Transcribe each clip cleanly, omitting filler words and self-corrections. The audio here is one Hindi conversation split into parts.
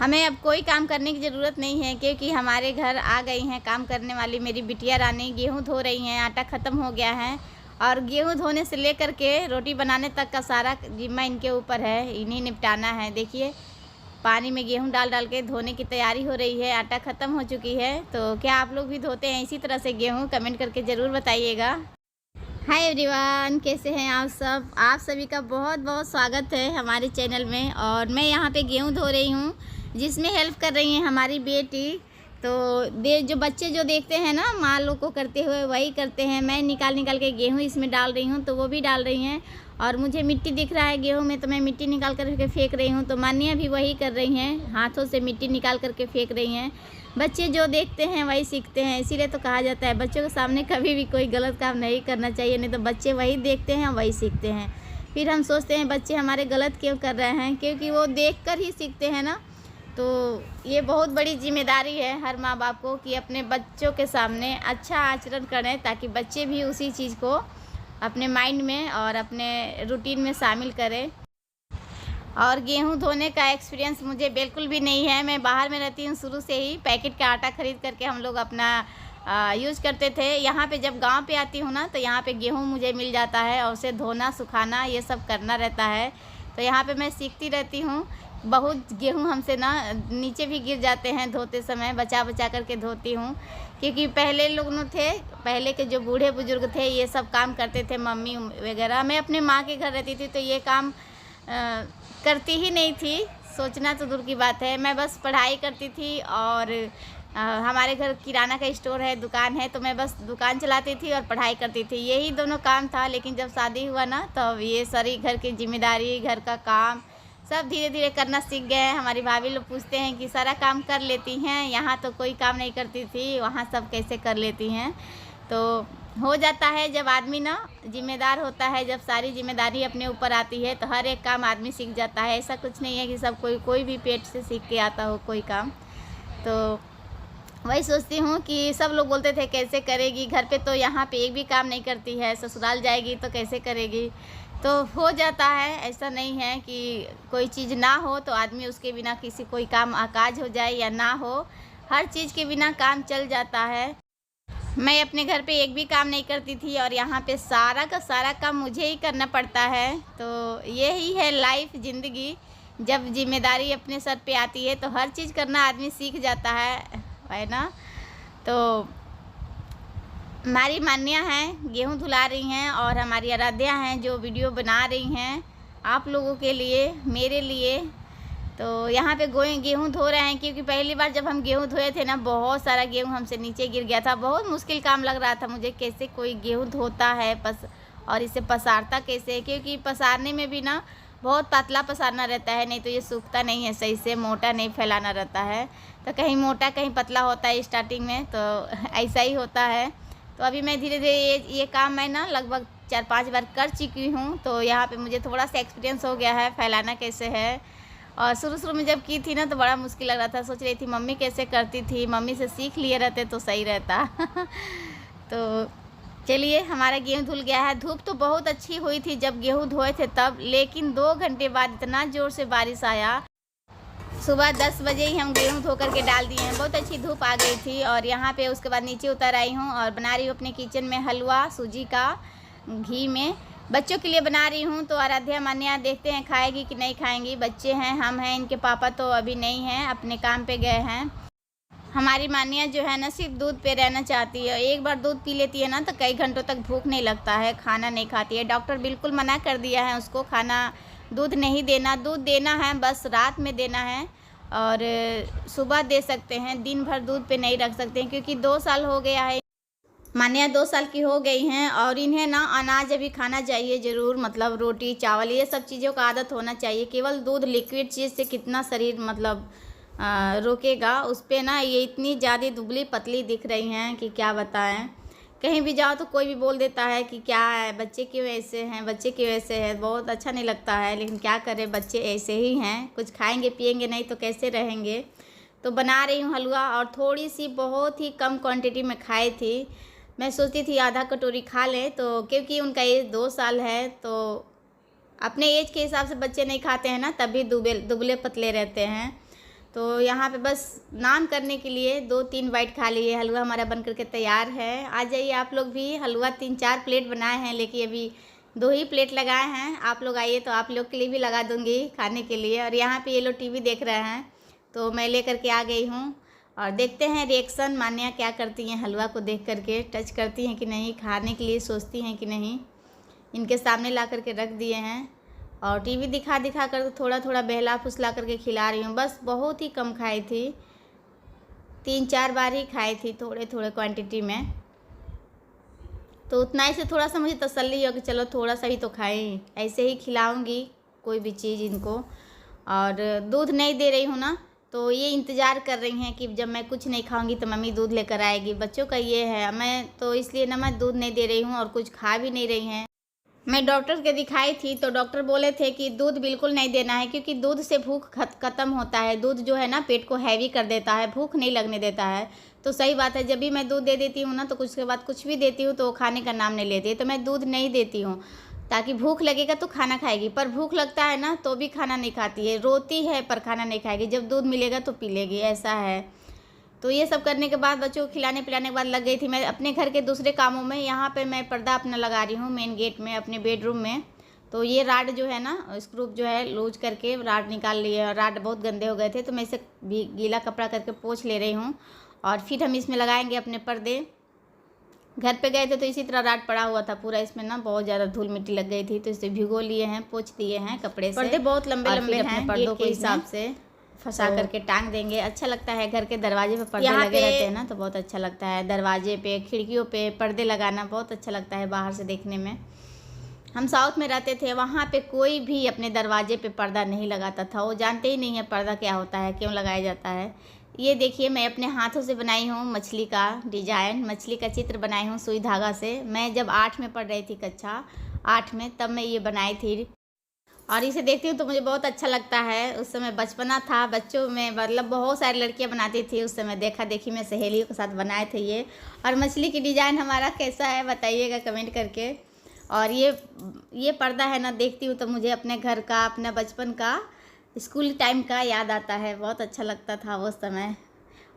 हमें अब कोई काम करने की ज़रूरत नहीं है क्योंकि हमारे घर आ गई हैं काम करने वाली मेरी बिटिया रानी। गेहूँ धो रही हैं, आटा ख़त्म हो गया है और गेहूँ धोने से लेकर के रोटी बनाने तक का सारा ज़िम्मा इनके ऊपर है, इन्हीं निपटाना है। देखिए पानी में गेहूँ डाल डाल के धोने की तैयारी हो रही है, आटा ख़त्म हो चुकी है। तो क्या आप लोग भी धोते हैं इसी तरह से गेहूँ? कमेंट करके ज़रूर बताइएगा। हाय एवरीवन, कैसे हैं आप सब? आप सभी का बहुत बहुत स्वागत है हमारे चैनल में। और मैं यहाँ पे गेहूँ धो रही हूँ जिसमें हेल्प कर रही हैं हमारी बेटी। तो जो बच्चे जो देखते हैं ना माँ लोग को करते हुए वही करते हैं। मैं निकाल निकाल के गेहूँ इसमें डाल रही हूँ तो वो भी डाल रही हैं। और मुझे मिट्टी दिख रहा है गेहूँ में तो मैं मिट्टी निकाल करके फेंक रही हूँ। तो मानिया भी वही कर रही हैं, हाथों से मिट्टी निकाल करके फेंक रही हैं। बच्चे जो देखते हैं वही सीखते हैं, इसीलिए तो कहा जाता है बच्चों के सामने कभी भी कोई गलत काम नहीं करना चाहिए, नहीं तो बच्चे वही देखते हैं वही सीखते हैं। फिर हम सोचते हैं बच्चे हमारे गलत क्यों कर रहे हैं, क्योंकि वो देखकर ही सीखते हैं ना। तो ये बहुत बड़ी जिम्मेदारी है हर माँ बाप को कि अपने बच्चों के सामने अच्छा आचरण करें ताकि बच्चे भी उसी चीज़ को अपने माइंड में और अपने रूटीन में शामिल करें। और गेहूँ धोने का एक्सपीरियंस मुझे बिल्कुल भी नहीं है। मैं बाहर में रहती हूँ, शुरू से ही पैकेट का आटा ख़रीद करके हम लोग अपना यूज़ करते थे। यहाँ पे जब गांव पे आती हूँ ना तो यहाँ पे गेहूँ मुझे मिल जाता है और उसे धोना सुखाना ये सब करना रहता है। तो यहाँ पे मैं सीखती रहती हूँ। बहुत गेहूँ हमसे ना नीचे भी गिर जाते हैं धोते समय, बचा बचा करके धोती हूँ। क्योंकि पहले लोग न थे, पहले के जो बूढ़े बुजुर्ग थे ये सब काम करते थे, मम्मी वगैरह। मैं अपने माँ के घर रहती थी तो ये काम करती ही नहीं थी, सोचना तो दूर की बात है। मैं बस पढ़ाई करती थी और हमारे घर किराना का स्टोर है, दुकान है, तो मैं बस दुकान चलाती थी और पढ़ाई करती थी, यही दोनों काम था। लेकिन जब शादी हुआ ना तब ये सारी घर की जिम्मेदारी, घर का काम सब धीरे धीरे करना सीख गए हैं। हमारी भाभी लोग पूछते हैं कि सारा काम कर लेती हैं, यहाँ तो कोई काम नहीं करती थी, वहाँ सब कैसे कर लेती हैं। तो हो जाता है जब आदमी ना जिम्मेदार होता है, जब सारी जिम्मेदारी अपने ऊपर आती है तो हर एक काम आदमी सीख जाता है। ऐसा कुछ नहीं है कि सब कोई भी पेट से सीख के आता हो कोई काम। तो वही सोचती हूँ कि सब लोग बोलते थे कैसे करेगी, घर पे तो यहाँ पे एक भी काम नहीं करती है, ससुराल जाएगी तो कैसे करेगी। तो हो जाता है, ऐसा नहीं है कि कोई चीज़ ना हो तो आदमी उसके बिना किसी कोई काम आकाज हो जाए या ना हो, हर चीज़ के बिना काम चल जाता है। मैं अपने घर पे एक भी काम नहीं करती थी और यहाँ पे सारा का सारा काम मुझे ही करना पड़ता है। तो यही है लाइफ, ज़िंदगी। जब जिम्मेदारी अपने सर पे आती है तो हर चीज़ करना आदमी सीख जाता है ना। तो हमारी मान्या हैं गेहूँ धुला रही हैं और हमारी आराध्या हैं जो वीडियो बना रही हैं आप लोगों के लिए, मेरे लिए। तो यहाँ पे गेहूँ धो रहे हैं क्योंकि पहली बार जब हम गेहूँ धोए थे ना बहुत सारा गेहूँ हमसे नीचे गिर गया था। बहुत मुश्किल काम लग रहा था मुझे, कैसे कोई गेहूँ धोता है और इसे पसारता कैसे, क्योंकि पसारने में भी ना बहुत पतला पसारना रहता है, नहीं तो ये सूखता नहीं है सही से, मोटा नहीं फैलाना रहता है। तो कहीं मोटा कहीं पतला होता है स्टार्टिंग में, तो ऐसा ही होता है। तो अभी मैं धीरे धीरे ये काम मैं ना लगभग 4-5 बार कर चुकी हूँ। तो यहाँ पे मुझे थोड़ा सा एक्सपीरियंस हो गया है फैलाना कैसे है। और शुरू में जब की थी ना तो बड़ा मुश्किल लग रहा था, सोच रही थी मम्मी कैसे करती थी, मम्मी से सीख लिए रहते तो सही रहता। तो चलिए हमारा गेहूँ धुल गया है। धूप तो बहुत अच्छी हुई थी जब गेहूँ धोए थे तब, लेकिन 2 घंटे बाद इतना ज़ोर से बारिश आया। सुबह 10 बजे ही हम गेहूँ धो करके डाल दिए हैं, बहुत अच्छी धूप आ गई थी। और यहाँ पे उसके बाद नीचे उतर आई हूँ और बना रही हूँ अपने किचन में हलवा सूजी का घी में, बच्चों के लिए बना रही हूँ। तो आराध्या मान्या देखते हैं खाएगी कि नहीं खाएंगी। बच्चे हैं, हम हैं, इनके पापा तो अभी नहीं हैं, अपने काम पे गए हैं। हमारी मान्या जो है ना सिर्फ दूध पे रहना चाहती है, एक बार दूध पी लेती है ना तो कई घंटों तक भूख नहीं लगता है, खाना नहीं खाती है। डॉक्टर बिल्कुल मना कर दिया है उसको खाना दूध नहीं देना, दूध देना है बस रात में देना है और सुबह दे सकते हैं, दिन भर दूध पे नहीं रख सकते हैं क्योंकि 2 साल हो गया है। मान्या 2 साल की हो गई हैं और इन्हें ना अनाज अभी खाना चाहिए ज़रूर, मतलब रोटी चावल ये सब चीज़ों का आदत होना चाहिए। केवल दूध लिक्विड चीज़ से कितना शरीर मतलब रोकेगा, उस पर ना ये इतनी ज़्यादा दुबली पतली दिख रही हैं कि क्या बताएं। कहीं भी जाओ तो कोई भी बोल देता है कि क्या है, बच्चे क्यों ऐसे हैं, बच्चे क्यों ऐसे हैं। बहुत अच्छा नहीं लगता है, लेकिन क्या करें, बच्चे ऐसे ही हैं, कुछ खाएंगे पिएंगे नहीं तो कैसे रहेंगे। तो बना रही हूँ हलवा और थोड़ी सी बहुत ही कम क्वांटिटी में खाई थी। मैं सोचती थी आधा कटोरी खा लें, तो क्योंकि उनका एज 2 साल है तो अपने एज के हिसाब से बच्चे नहीं खाते हैं ना, तभी दुबले पतले रहते हैं। तो यहाँ पे बस नाम करने के लिए 2-3 बाइट खा लिए। हलवा हमारा बन करके तैयार है। आ जाइए आप लोग भी। हलवा 3-4 प्लेट बनाए हैं, लेकिन अभी 2 ही प्लेट लगाए हैं। आप लोग आइए तो आप लोग के लिए भी लगा दूँगी खाने के लिए। और यहाँ पे ये लोग टीवी देख रहे हैं, तो मैं ले करके आ गई हूँ। और देखते हैं रिएक्शन मान्या क्या करती हैं हलवा को देख करके, टच करती हैं कि नहीं, खाने के लिए सोचती हैं कि नहीं। इनके सामने ला करके रख दिए हैं और टीवी दिखा दिखा कर थोड़ा थोड़ा बहला फुसला करके खिला रही हूँ। बस बहुत ही कम खाई थी, 3-4 बार ही खाई थी, थोड़े थोड़े क्वांटिटी में। तो उतना ही से थोड़ा सा मुझे तसल्ली हो कि चलो थोड़ा सा ही तो खाएं। ऐसे ही खिलाऊंगी कोई भी चीज़ इनको। और दूध नहीं दे रही हूँ ना, तो ये इंतज़ार कर रही हैं कि जब मैं कुछ नहीं खाऊंगी तो मम्मी दूध लेकर आएगी। बच्चों का ये है। मैं तो इसलिए ना मैं दूध नहीं दे रही हूँ और कुछ खा भी नहीं रही हैं। मैं डॉक्टर के दिखाई थी तो डॉक्टर बोले थे कि दूध बिल्कुल नहीं देना है, क्योंकि दूध से भूख ख़त्म होता है। दूध जो है ना पेट को हैवी कर देता है, भूख नहीं लगने देता है। तो सही बात है, जब भी मैं दूध दे देती हूँ ना तो कुछ के बाद कुछ भी देती हूँ तो खाने का नाम नहीं लेती है। तो मैं दूध नहीं देती हूँ, ताकि भूख लगेगा तो खाना खाएगी। पर भूख लगता है ना तो भी खाना नहीं खाती है, रोती है पर खाना नहीं खाएगी। जब दूध मिलेगा तो पी लेगी, ऐसा है। तो ये सब करने के बाद बच्चों को खिलाने पिलाने के बाद लग गई थी मैं अपने घर के दूसरे कामों में। यहाँ पे मैं पर्दा अपना लगा रही हूँ मेन गेट में अपने बेडरूम में। तो ये राड जो है ना, स्क्रू जो है लूज करके राड निकाल लिए, और राड बहुत गंदे हो गए थे तो मैं इसे भी गीला कपड़ा करके पोंछ ले रही हूँ। और फिर हम इसमें लगाएंगे अपने पर्दे। घर पे गए थे तो इसी तरह राड पड़ा हुआ था पूरा, इसमें ना बहुत ज़्यादा धूल मिट्टी लग गई थी, तो इसे भिगो लिए हैं, पोंछ दिए हैं कपड़े से। पर्दे बहुत लंबे लंबे हैं, पर्दों के हिसाब से फंसा करके टांग देंगे। अच्छा लगता है, घर के दरवाजे पे पर्दे लगे रहते हैं ना तो बहुत अच्छा लगता है। दरवाजे पे, खिड़कियों पे पर्दे लगाना बहुत अच्छा लगता है बाहर से देखने में। हम साउथ में रहते थे, वहाँ पे कोई भी अपने दरवाजे पे पर्दा नहीं लगाता था। वो जानते ही नहीं है पर्दा क्या होता है, क्यों लगाया जाता है। ये देखिए मैं अपने हाथों से बनाई हूँ मछली का डिजाइन, मछली का चित्र बनाई हूँ सुई धागा से। मैं जब 8 में पढ़ रही थी, कक्षा 8 में, तब मैं ये बनाई थी। और इसे देखती हूँ तो मुझे बहुत अच्छा लगता है। उस समय बचपना था, बच्चों में मतलब बहुत सारी लड़कियाँ बनाती थी उस समय, देखा देखी में सहेलियों के साथ बनाए थे ये। और मछली की डिज़ाइन हमारा कैसा है बताइएगा कमेंट करके। और ये पर्दा है ना, देखती हूँ तो मुझे अपने घर का, अपना बचपन का, स्कूल टाइम का याद आता है। बहुत अच्छा लगता था वो समय।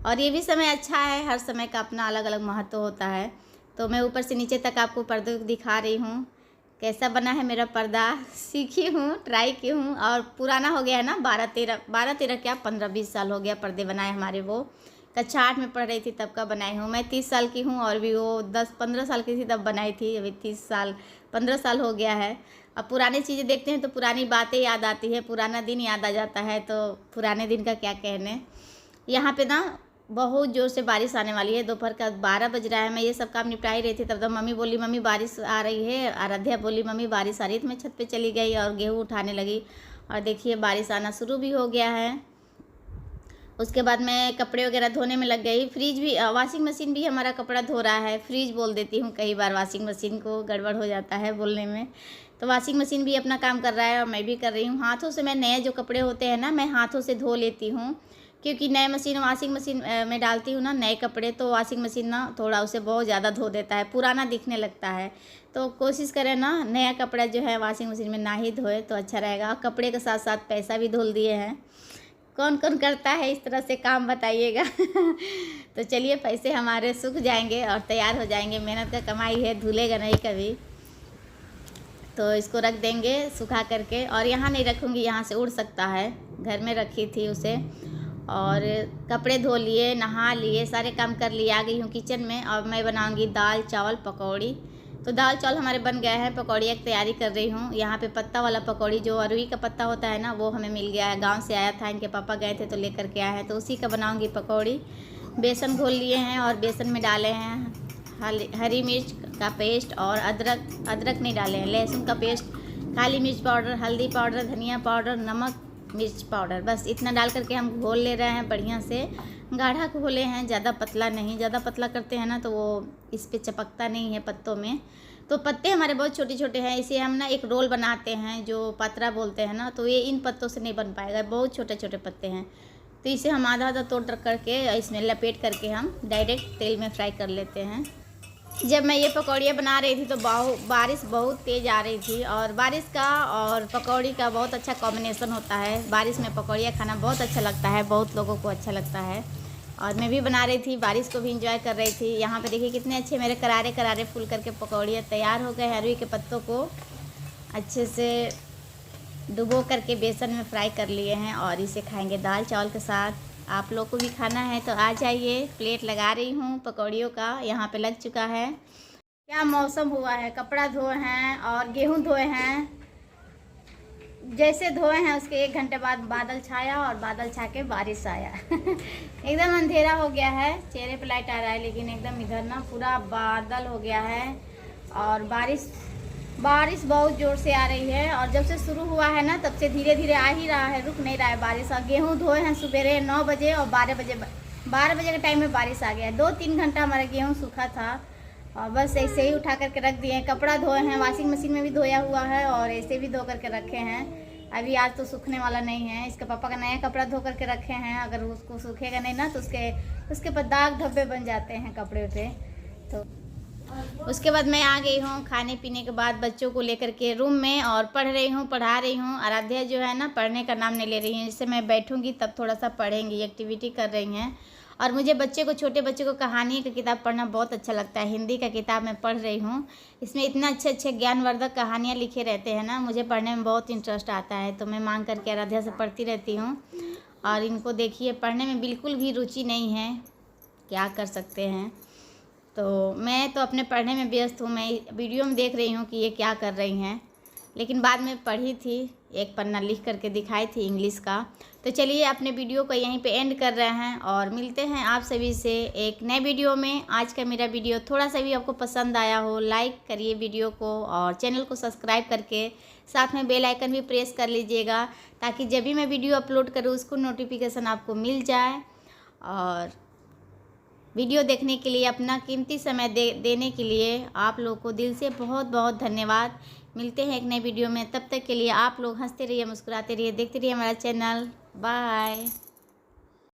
और ये भी समय अच्छा है, हर समय का अपना अलग अलग महत्व होता है। तो मैं ऊपर से नीचे तक आपको पर्दे दिखा रही हूँ कैसा बना है मेरा पर्दा। सीखी हूँ, ट्राई की हूँ, और पुराना हो गया है ना, 12-13 क्या 15-20 साल हो गया पर्दे बनाए हमारे। वो कक्षा 8 में पढ़ रही थी तब का बनाई हूँ। मैं 30 साल की हूँ और भी वो 10-15 साल की थी तब बनाई थी। अभी 15 साल हो गया है। अब पुरानी चीज़ें देखते हैं तो पुरानी बातें याद आती है, पुराना दिन याद आ जाता है। तो पुराने दिन का क्या कहने। यहाँ पे ना बहुत ज़ोर से बारिश आने वाली है। दोपहर का 12 बज रहा है। मैं ये सब काम निपटा ही रही थी, तब तक मम्मी बोली मम्मी बारिश आ रही है। आराध्या बोली मम्मी बारिश आ रही है, तो मैं छत पे चली गई और गेहूँ उठाने लगी। और देखिए बारिश आना शुरू भी हो गया है। उसके बाद मैं कपड़े वगैरह धोने में लग गई। फ्रिज भी, वॉशिंग मशीन भी हमारा कपड़ा धो रहा है। फ्रिज बोल देती हूँ कई बार, वॉशिंग मशीन को गड़बड़ हो जाता है बोलने में। तो वॉशिंग मशीन भी अपना काम कर रहा है और मैं भी कर रही हूँ। हाथों से मैं नए जो कपड़े होते हैं ना, मैं हाथों से धो लेती हूँ, क्योंकि नए मशीन वॉशिंग मशीन में डालती हूँ ना नए कपड़े, तो वॉशिंग मशीन ना थोड़ा उसे बहुत ज़्यादा धो देता है, पुराना दिखने लगता है। तो कोशिश करें ना नया कपड़ा जो है वॉशिंग मशीन में ना ही धोए तो अच्छा रहेगा। और कपड़े के साथ साथ पैसा भी धुल दिए हैं। कौन कौन करता है इस तरह से काम बताइएगा। तो चलिए पैसे हमारे सूख जाएंगे और तैयार हो जाएंगे। मेहनत का कमाई है, धुलेगा नहीं कभी। तो इसको रख देंगे सुखा करके। और यहाँ नहीं रखूँगी, यहाँ से उड़ सकता है। घर में रखी थी उसे। और कपड़े धो लिए, नहा लिए, सारे काम कर लिए। आ गई हूँ किचन में और मैं बनाऊँगी दाल चावल पकौड़ी। तो दाल चावल हमारे बन गए हैं, पकौड़ियाँ की तैयारी कर रही हूँ। यहाँ पे पत्ता वाला पकौड़ी, जो अरवी का पत्ता होता है ना, वो हमें मिल गया है, गांव से आया था। इनके पापा गए थे तो लेकर के आए हैं, तो उसी का बनाऊँगी पकौड़ी। बेसन घोल लिए हैं और बेसन में डाले हैं हरी मिर्च का पेस्ट और अदरक नहीं डाले हैं, लहसुन का पेस्ट, काली मिर्च पाउडर, हल्दी पाउडर, धनिया पाउडर, नमक, मिर्च पाउडर, बस इतना डाल करके हम घोल ले रहे हैं बढ़िया से। गाढ़ा घोले हैं, ज़्यादा पतला नहीं। ज़्यादा पतला करते हैं ना तो वो इस पे चिपकता नहीं है पत्तों में। तो पत्ते हमारे बहुत छोटे छोटे हैं, इसे हम ना एक रोल बनाते हैं जो पात्रा बोलते हैं ना, तो ये इन पत्तों से नहीं बन पाएगा, बहुत छोटे छोटे पत्ते हैं। तो इसे हम आधा आधा तोड़ करके इसमें लपेट करके हम डायरेक्ट तेल में फ्राई कर लेते हैं। जब मैं ये पकौड़ियाँ बना रही थी तो बारिश बहुत तेज़ आ रही थी, और बारिश का और पकौड़ी का बहुत अच्छा कॉम्बिनेशन होता है। बारिश में पकौड़ियाँ खाना बहुत अच्छा लगता है, बहुत लोगों को अच्छा लगता है। और मैं भी बना रही थी, बारिश को भी इंजॉय कर रही थी। यहाँ पे देखिए कितने अच्छे मेरे करारे करारे फूल करके पकौड़ियाँ तैयार हो गए। अरवी के पत्तों को अच्छे से डुबो करके बेसन में फ्राई कर लिए हैं, और इसे खाएंगे दाल चावल के साथ। आप लोग को भी खाना है तो आ जाइए। प्लेट लगा रही हूँ पकौड़ियों का, यहाँ पे लग चुका है। क्या मौसम हुआ है, कपड़ा धोए हैं और गेहूँ धोए हैं। जैसे धोए हैं उसके 1 घंटे बाद बादल छाया, और बादल छा के बारिश आया। एकदम अंधेरा हो गया है, चेहरे पे लाइट आ रहा है, लेकिन एकदम इधर ना पूरा बादल हो गया है। और बारिश बहुत ज़ोर से आ रही है, और जब से शुरू हुआ है ना तब से धीरे धीरे आ ही रहा है, रुक नहीं रहा है बारिश। और गेहूँ धोए हैं सुबह 9 बजे, और 12 बजे के टाइम में बारिश आ गया। 2-3 घंटा हमारा गेहूँ सूखा था, और बस ऐसे ही उठा करके रख दिए हैं। कपड़ा धोए हैं, वॉशिंग मशीन में भी धोया हुआ है, और ऐसे भी धो करके रखे हैं। अभी आज तो सूखने वाला नहीं है। इसके पापा का नया कपड़ा धो करके रखे हैं, अगर उसको सूखेगा नहीं ना तो उसके पर दाग धब्बे बन जाते हैं कपड़े पे। तो उसके बाद मैं आ गई हूँ खाने पीने के बाद बच्चों को लेकर के रूम में, और पढ़ा रही हूँ। आराध्या जो है ना पढ़ने का नाम नहीं ले रही है, जिससे मैं बैठूँगी तब थोड़ा सा पढ़ेंगी, एक्टिविटी कर रही हैं। और मुझे छोटे बच्चे को कहानी की किताब पढ़ना बहुत अच्छा लगता है। हिंदी का किताब मैं पढ़ रही हूँ, इसमें इतना अच्छे ज्ञानवर्धक कहानियाँ लिखे रहते हैं ना, मुझे पढ़ने में बहुत इंटरेस्ट आता है। तो मैं मांग करके आराध्या से पढ़ती रहती हूँ। और इनको देखिए पढ़ने में बिल्कुल भी रुचि नहीं है, क्या कर सकते हैं। तो मैं तो अपने पढ़ने में व्यस्त हूँ। मैं वीडियो में देख रही हूँ कि ये क्या कर रही हैं, लेकिन बाद में पढ़ी थी, एक पन्ना लिख करके दिखाई थी इंग्लिश का। तो चलिए अपने वीडियो को यहीं पे एंड कर रहे हैं, और मिलते हैं आप सभी से एक नए वीडियो में। आज का मेरा वीडियो थोड़ा सा भी आपको पसंद आया हो, लाइक करिए वीडियो को, और चैनल को सब्सक्राइब करके साथ में बेल आइकन भी प्रेस कर लीजिएगा, ताकि जब भी मैं वीडियो अपलोड करूँ उसको नोटिफिकेशन आपको मिल जाए। और वीडियो देखने के लिए, अपना कीमती समय देने के लिए आप लोग को दिल से बहुत बहुत धन्यवाद। मिलते हैं एक नए वीडियो में, तब तक के लिए आप लोग हंसते रहिए, मुस्कुराते रहिए, देखते रहिए हमारा चैनल। बाय।